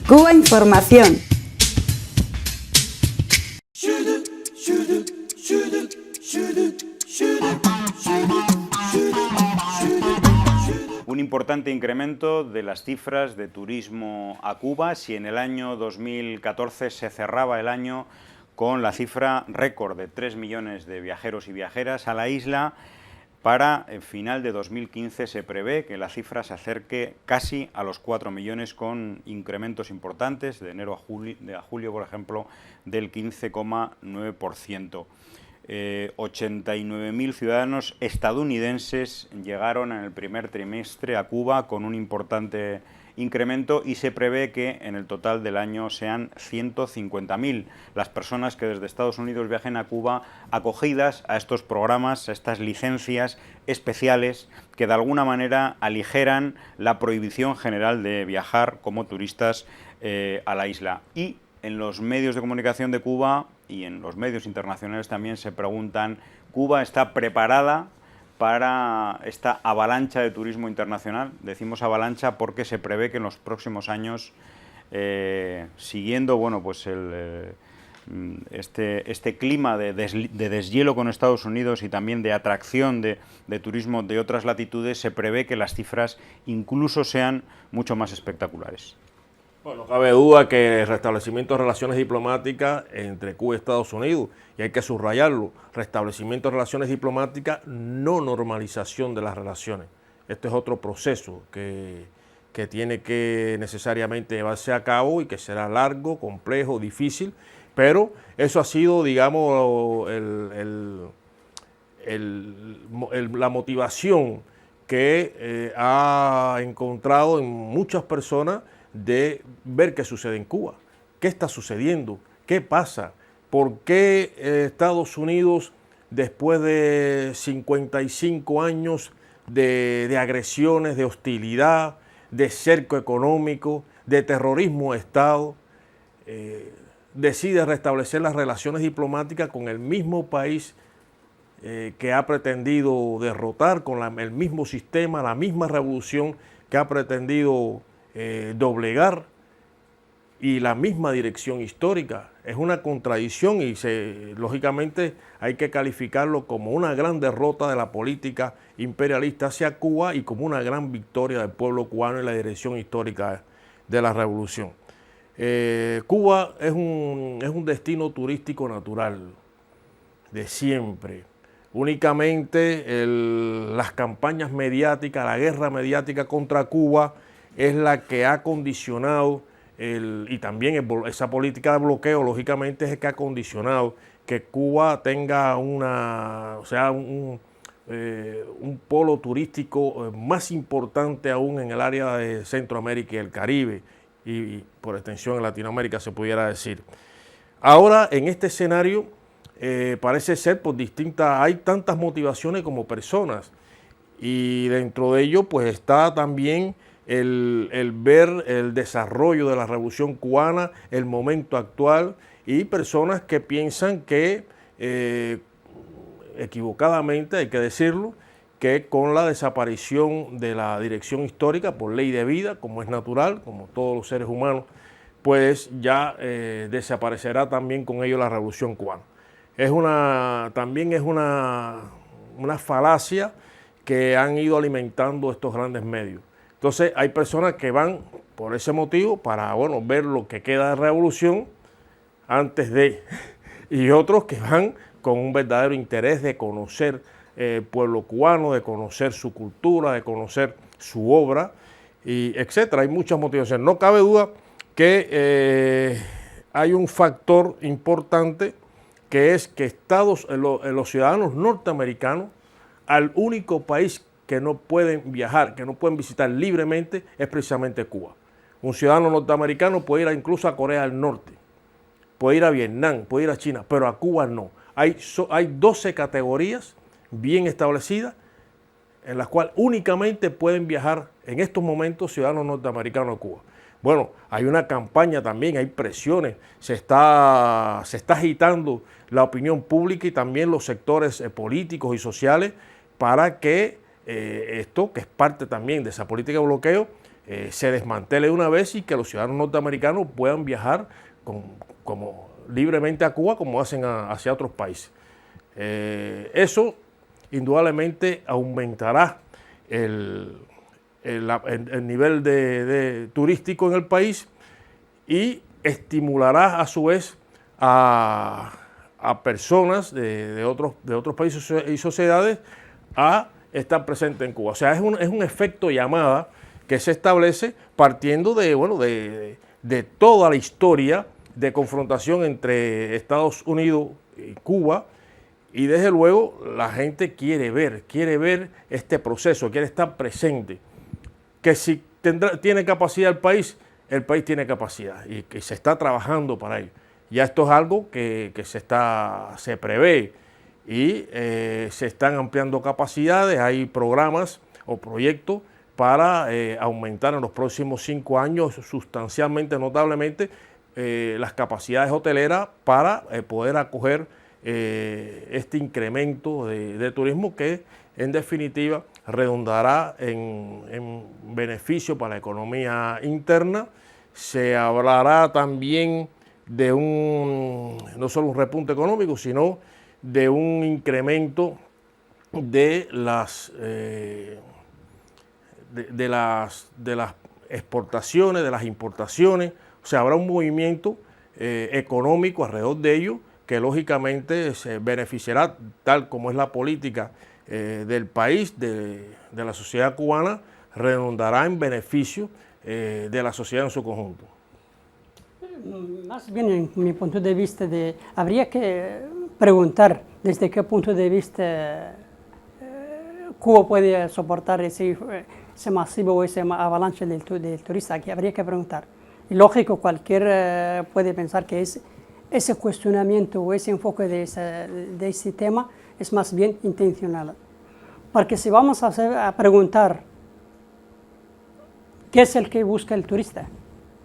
Cuba Información. Un importante incremento de las cifras de turismo a Cuba. Si en el año 2014 se cerraba el año con la cifra récord de 3 millones de viajeros y viajeras a la isla, para el final de 2015 se prevé que la cifra se acerque casi a los 4 millones, con incrementos importantes de enero a julio, por ejemplo, del 15,9%. 89.000 ciudadanos estadounidenses llegaron en el primer trimestre a Cuba, con un importante incremento, y se prevé que en el total del año sean 150.000 las personas que desde Estados Unidos viajen a Cuba, acogidas a estos programas, a estas licencias especiales que de alguna manera aligeran la prohibición general de viajar como turistas a la isla. Y en los medios de comunicación de Cuba y en los medios internacionales también se preguntan: ¿Cuba está preparada para esta avalancha de turismo internacional? Decimos avalancha porque se prevé que en los próximos años, siguiendo pues este clima de deshielo con Estados Unidos y también de atracción de turismo de otras latitudes, se prevé que las cifras incluso sean mucho más espectaculares. Bueno, no cabe duda que el restablecimiento de relaciones diplomáticas entre Cuba y Estados Unidos, y hay que subrayarlo, restablecimiento de relaciones diplomáticas, no normalización de las relaciones. Este es otro proceso que tiene que necesariamente llevarse a cabo y que será largo, complejo, difícil, pero eso ha sido, digamos, la motivación que ha encontrado en muchas personas de ver qué sucede en Cuba, qué está sucediendo, qué pasa, por qué Estados Unidos, después de 55 años de agresiones, de hostilidad, de cerco económico, de terrorismo de Estado, decide restablecer las relaciones diplomáticas con el mismo país que ha pretendido derrotar, con el mismo sistema, la misma revolución que ha pretendido doblegar, y la misma dirección histórica. Es una contradicción y lógicamente hay que calificarlo como una gran derrota de la política imperialista hacia Cuba y como una gran victoria del pueblo cubano en la dirección histórica de la revolución. Cuba es un destino turístico natural de siempre. Únicamente las campañas mediáticas, la guerra mediática contra Cuba es la que ha condicionado, y también esa política de bloqueo, lógicamente, es el que ha condicionado que Cuba tenga un polo turístico más importante aún en el área de Centroamérica y el Caribe, y por extensión en Latinoamérica, se pudiera decir. Ahora, en este escenario, parece ser por hay tantas motivaciones como personas, y dentro de ello pues está también el ver el desarrollo de la revolución cubana, el momento actual, y personas que piensan que, equivocadamente hay que decirlo, que con la desaparición de la dirección histórica por ley de vida, como es natural, como todos los seres humanos, pues ya desaparecerá también con ello la revolución cubana. También es una falacia que han ido alimentando estos grandes medios. Entonces hay personas que van por ese motivo para ver lo que queda de revolución antes de, y otros que van con un verdadero interés de conocer el pueblo cubano, de conocer su cultura, de conocer su obra, y etcétera. Hay muchas motivaciones. No cabe duda que hay un factor importante, que es que los ciudadanos norteamericanos, al único país que no pueden viajar, que no pueden visitar libremente, es precisamente Cuba. Un ciudadano norteamericano puede ir incluso a Corea del Norte, puede ir a Vietnam, puede ir a China, pero a Cuba no. Hay 12 categorías bien establecidas en las cuales únicamente pueden viajar en estos momentos ciudadanos norteamericanos a Cuba. Bueno, hay una campaña también, hay presiones, se está agitando la opinión pública y también los sectores políticos y sociales para que esto, que es parte también de esa política de bloqueo, se desmantele de una vez y que los ciudadanos norteamericanos puedan viajar como libremente a Cuba como hacen hacia otros países. Eso indudablemente aumentará el nivel de turístico en el país y estimulará a su vez a personas de otros países y sociedades a estar presentes en Cuba. O sea, es un efecto llamada que se establece partiendo de toda la historia de confrontación entre Estados Unidos y Cuba, y desde luego la gente quiere ver este proceso, quiere estar presente. Que si tiene capacidad el país tiene capacidad y que se está trabajando para ello. Ya esto es algo que se prevé y se están ampliando capacidades, hay programas o proyectos para aumentar en los próximos 5 años sustancialmente, notablemente, las capacidades hoteleras para poder acoger este incremento de turismo que en definitiva redundará en beneficio para la economía interna. Se hablará también de no solo un repunte económico, sino de un incremento de las exportaciones, de las importaciones. O sea, habrá un movimiento económico alrededor de ello que lógicamente se beneficiará, tal como es la política del país, de la sociedad cubana, redundará en beneficio de la sociedad en su conjunto. Más bien, en mi punto de vista, habría que preguntar desde qué punto de vista Cuba puede soportar ese masivo o ese avalancha del turista. Aquí habría que preguntar. Y lógico, cualquiera puede pensar que ese cuestionamiento o ese enfoque de ese tema es más bien intencional. Porque si vamos a preguntar qué es el que busca el turista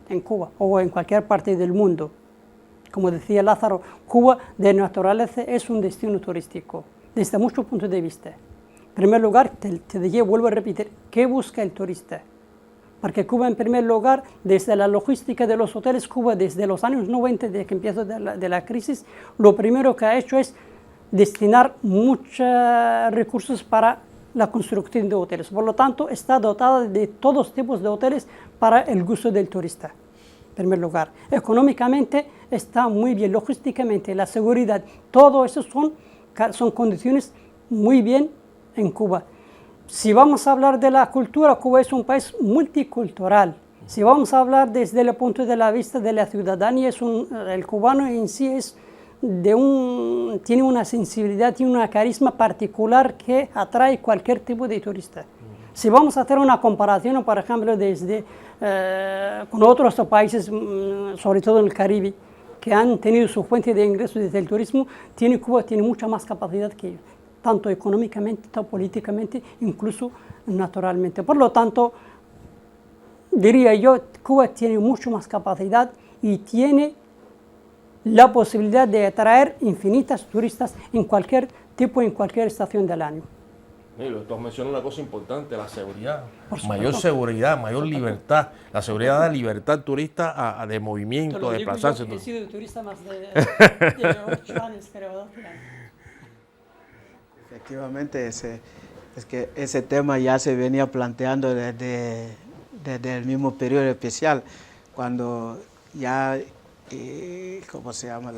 en Cuba o en cualquier parte del mundo, como decía Lázaro, Cuba de naturaleza es un destino turístico, desde muchos puntos de vista. En primer lugar, vuelvo a repetir, ¿qué busca el turista? Porque Cuba, en primer lugar, desde la logística de los hoteles, Cuba desde los años 90, desde que empieza de la crisis, lo primero que ha hecho es destinar muchos recursos para la construcción de hoteles. Por lo tanto, está dotada de todos tipos de hoteles para el gusto del turista. En primer lugar, económicamente está muy bien, logísticamente, la seguridad, todo eso son condiciones muy bien en Cuba. Si vamos a hablar de la cultura, Cuba es un país multicultural. Si vamos a hablar desde el punto de vista de la ciudadanía, el cubano en sí tiene una sensibilidad, tiene una carisma particular que atrae cualquier tipo de turista. Si vamos a hacer una comparación, por ejemplo, con otros países, sobre todo en el Caribe, que han tenido su fuente de ingresos desde el turismo, Cuba tiene mucha más capacidad que ellos, tanto económicamente, tanto políticamente, incluso naturalmente. Por lo tanto, diría yo, Cuba tiene mucho más capacidad y tiene la posibilidad de atraer infinitas turistas en cualquier tipo, en cualquier estación del año. Tú has mencionado una cosa importante, la seguridad. Mayor seguridad, mayor libertad. La seguridad da libertad turista de movimiento, de desplazarse. Yo he sido turista más de 8 años, creo. Efectivamente, es que ese tema ya se venía planteando desde el mismo periodo especial, cuando ya, ¿cómo se llama?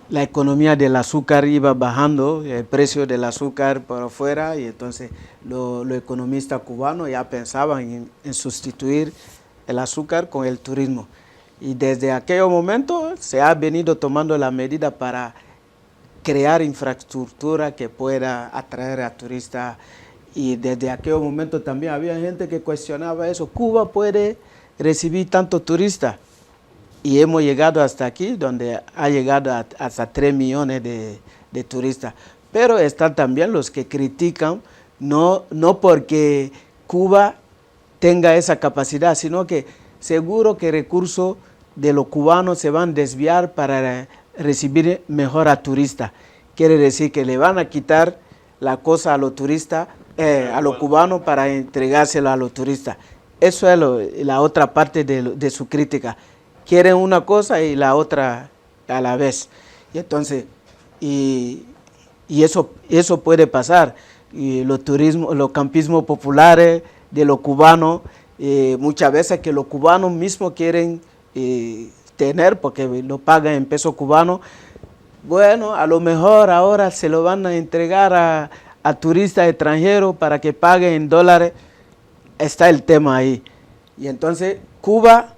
La economía del azúcar iba bajando, el precio del azúcar por afuera, y entonces los economistas cubanos ya pensaban en sustituir el azúcar con el turismo. Y desde aquel momento se ha venido tomando la medida para crear infraestructura que pueda atraer a turistas, y desde aquel momento también había gente que cuestionaba eso. Cuba puede recibir tantos turistas, y hemos llegado hasta aquí, donde ha llegado hasta 3 millones de turistas. Pero están también los que critican, no porque Cuba tenga esa capacidad, sino que seguro que recursos de los cubanos se van a desviar para recibir mejor a turistas. Quiere decir que le van a quitar la cosa a los turistas a los cubanos para entregárselo a los turistas. Eso es la otra parte de su crítica. Quieren una cosa y la otra a la vez. Y entonces, y eso puede pasar. Y los campismos populares de los cubanos, muchas veces que los cubanos mismos quieren tener, porque lo pagan en pesos cubanos. Bueno, a lo mejor ahora se lo van a entregar a turistas extranjeros para que paguen en dólares. Está el tema ahí. Y entonces Cuba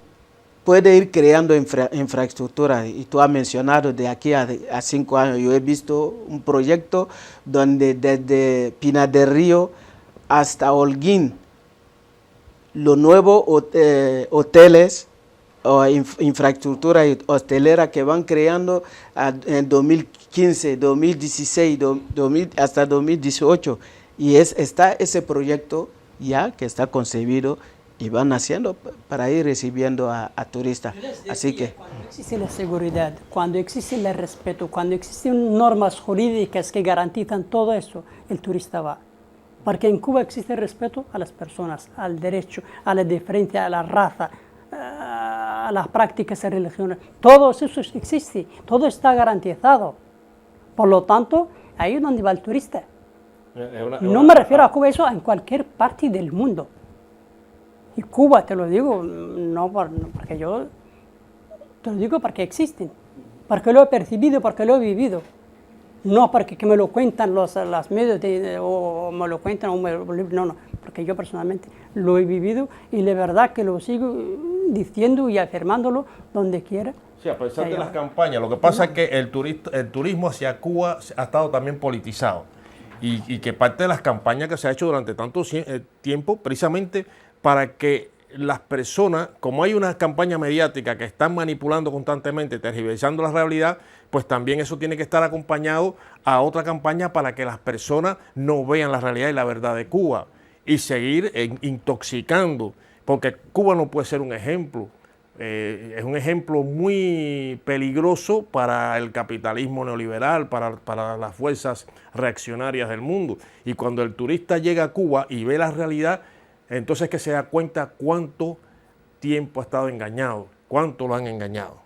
puede ir creando infraestructura. Y tú has mencionado de aquí a 5 años. Yo he visto un proyecto donde desde Pinar del Río hasta Holguín, los nuevos hoteles o infraestructura hostelera que van creando en 2015, 2016, hasta 2018. Y está ese proyecto ya que está concebido y van haciendo para ir recibiendo a turistas. Así que cuando existe la seguridad, cuando existe el respeto, cuando existen normas jurídicas que garantizan todo eso, el turista va. Porque en Cuba existe respeto a las personas, al derecho, a la diferencia, a la raza, a las prácticas de religión. Todo eso existe, todo está garantizado. Por lo tanto, ahí es donde va el turista. No me refiero a Cuba, eso en cualquier parte del mundo. Y Cuba, te lo digo, no porque yo, te lo digo porque existen, porque lo he percibido, porque lo he vivido. No porque que me lo cuentan los medios o me lo cuentan, no, porque yo personalmente lo he vivido y de verdad que lo sigo diciendo y afirmándolo donde quiera. Sí, a pesar de las campañas, lo que pasa es que el turismo hacia Cuba ha estado también politizado y que parte de las campañas que se ha hecho durante tanto tiempo, precisamente para que las personas, como hay una campaña mediática que están manipulando constantemente, tergiversando la realidad, pues también eso tiene que estar acompañado a otra campaña para que las personas no vean la realidad y la verdad de Cuba y seguir intoxicando, porque Cuba no puede ser un ejemplo. Es un ejemplo muy peligroso para el capitalismo neoliberal, para las fuerzas reaccionarias del mundo. Y cuando el turista llega a Cuba y ve la realidad, entonces que se da cuenta cuánto tiempo ha estado engañado, cuánto lo han engañado.